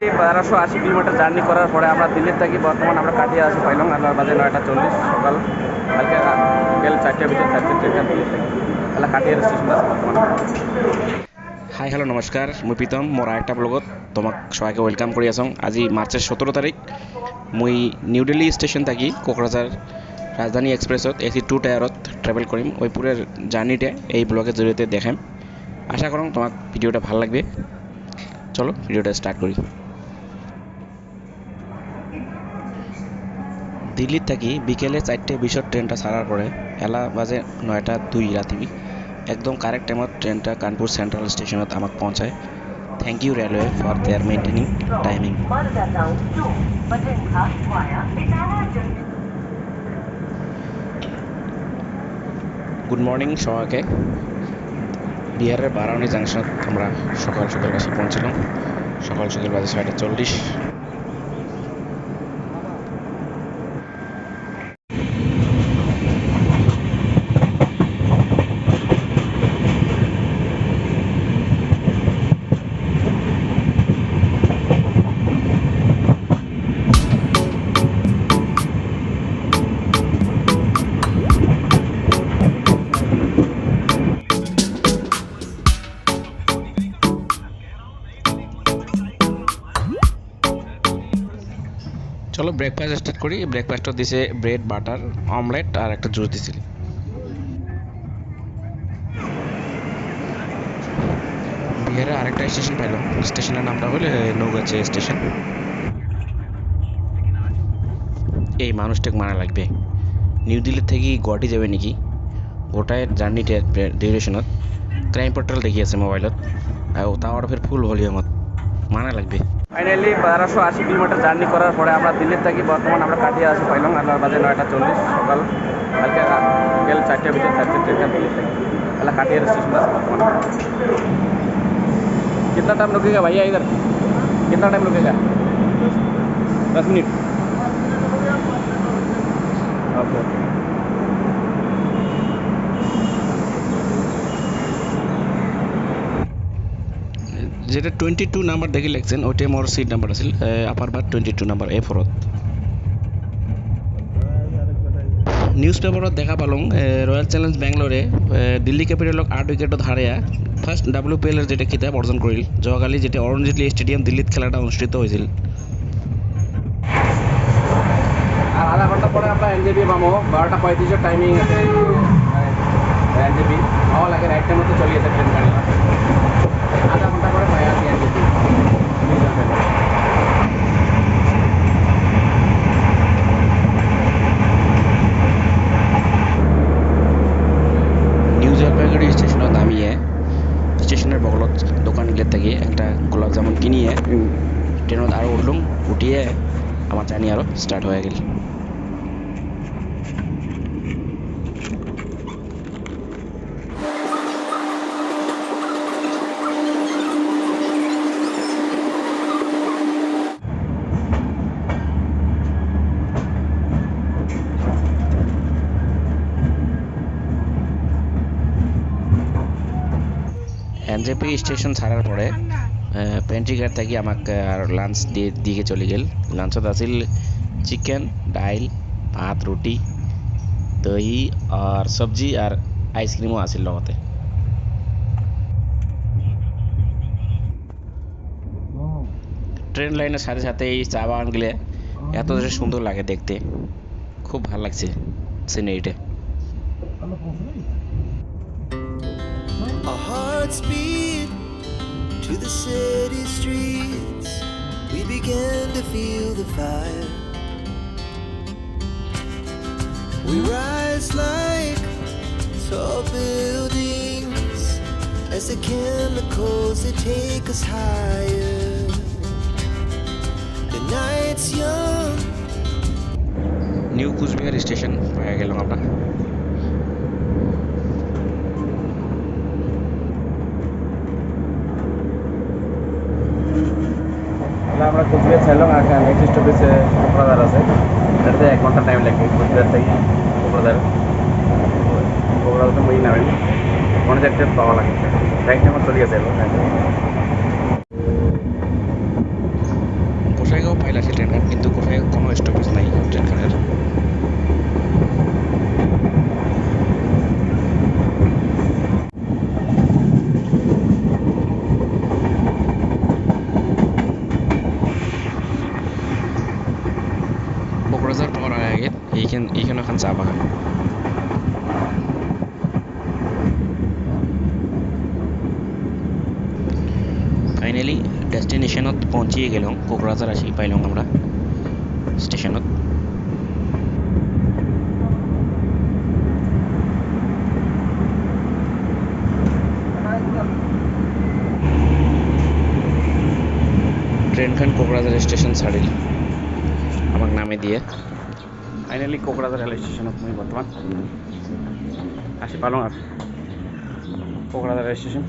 1280 kilometre journey করার পরে আমরা দিল্লির থাকি বর্তমান আমরা কাটিয়ে আসি পাইলাম আল্লাহ বাজে 9:40 সকাল কালকে বিকেল 4টার ভিতরে 4টে ট্রেনটা দিল্লি থাকি তাহলে কাটিয়ে স্টেশন আছে বর্তমান। হাই হ্যালো নমস্কার মই প্রীতম মোর আরেকটা ব্লগত তোমাক সবাইকে ওয়েলকাম কৰি আছোঁ। আজি মাৰ্চৰ 17 তাৰিখ মই নিউ দিল্লী ষ্টেচন থাকি কোকৰাঝাৰ রাজধানী এক্সপ্রেসত AC 2 টায়ারত ট্রাভেল করিম ওই পুরো জার্নিটা এই ব্লগের জড়িয়ে দেখাম। আশা করুন তোমার ভিডিওটা ভালো লাগবে। চলো ভিডিওটা স্টার্ট করি। দিল্লির থাকি বিকেলে 4:20 ট্রেনটা ছাড়ার পরে এলা বাজে 9:02 রাতি একদম কারেক্ট টাইমত ট্রেনটা কানপুর সেন্ট্রাল স্টেশনত আমাক পৌঁছায়। Thank you railway for their maintaining timing. Good morning সবাইকে। বিহারের বারাউনি জাংশন আমরা সকাল সকাল এসে পৌঁছলাম। সকাল সকাল বাজে 6:40। চলো ব্রেকফাস্ট স্টার্ট করি। ব্রেকফাস্টও দিছে ব্রেড বাটার অমলেট আর একটা জুস দিছিল। বিহারে আরেকটা স্টেশন পাইলাম, স্টেশনের নামটা হলো নৌগাছি স্টেশন। এই মানুষটাকে মানা লাগবে। নিউ দিল্লি থেকে গুয়াহাটি যাবে নাকি গোটায় জার্নিটা ডিউরেশনত ক্রাইম পোর্টাল দেখি আছে মোবাইলত আর তাও ফের ফুল ভলিউমত মানা লাগবে। ফাইনালি 1280 কিলোমিটার জার্নি করার পরে আমরা দিল্লির থাকি বর্তমান আমরা কাটিয়ে আসি পাইলাম আল্লাহ বাজে 9:40 সকাল কালকে বিকেল 4টার ভিতরে 4টে ট্রেনটা দিল্লি থাকি তাহলে কাटिया स्टेशन আছে বর্তমান। कितना टाइम रुकेगा भैया इधर? कितना टाइम रुकेगा? 10 मिनट। ओके যেটা 22 নাম্বার দেখি লিখছেন ওইটাই মোর সিট নাম্বার আছিল। আপার বাদ 22 নাম্বার A4। নিউজ পেপারত দেখা পালং রয়্যাল চ্যালেঞ্জ বেংগলোরে দিল্লি ক্যাপিটালক 8 উইকেটত হারিয়া ফার্স্ট WPL এর যেটা খিতাব অর্জন করিল। যোৱাকালি যেটা অৰুণ জেটলি স্টেডিয়াম দিল্লিত খেলাটা অনুষ্ঠিত হয়েছিল। আর আধা ঘন্টা পরে আমরা NJP পাবো। 12:35 টাইমিং আছে NJP পাওয়া লাগে। রাইট টাইম মতো চলে যেতে ট্রেন গাড়ি আধা ঘন্টা পরে পাই আসি NJP। নিউ জলপাইগুড়ি স্টেশনত নামিয়ে স্টেশনের বগলত দোকানগুলোর থেকে একটা গোলাপ জামুন কিনিয়ে ট্রেনত আরও উঠলুম। উঠিয়ে আমার জার্নি আরও স্টার্ট হয়ে গেল। NJP স্টেশন ছাড়ার পরে পেন্ট্রি গার্ড থেকে আমাকে আর লাঞ্চ দিয়ে চলে গেল। লাঞ্চত আছিল চিকেন ডাইল ভাত রুটি দহি আর সবজি আর আইসক্রিমও আছিল লগতে। ট্রেন লাইনের সাথে সাথে এই চা বাগানগুলো এত সুন্দর লাগে দেখতে, খুব ভালো লাগছে সিনারিটা। Our hearts beat to the city streets. We began to feel the fire. We rise like tall buildings as the chemicals they take us higher. The night's young. New Cooch Behar station পেয়ে গেলাম আমরা। আমরা কুচবিহার ছিলাম আর নেক্সট স্টপেজে কোকরাঝার আছে। এটাতে 1 ঘন্টা time লাগে কুচবিহার থেকে কোকরাঝার। কোকরাঝার তো মই নামেন অনেক একটা পাওয়া লাগে। রাইট টাইমে চলে গেছে। আছে ট্রেনখান কিন্তু কোথায় কোনো স্টপেজ নাই ট্রেনখানের কোকরাঝার পাওয়ার আগে এইখানে এখন চা বাগান ফাইনালি ডেষ্টিনেশ্যনত পहुঁচিয়ে গেলাম কোকরাঝার আসি পাইলাম আমরা স্টেশনত ট্রেনখান কোকরাঝার স্টেশন ছাড়িল আমাকে নামে দিয়ে ফাইনালি কোকরাঝার রেল স্টেশনত মই বর্তমান আসি পালাম আর কোকরাঝার রেল স্টেশন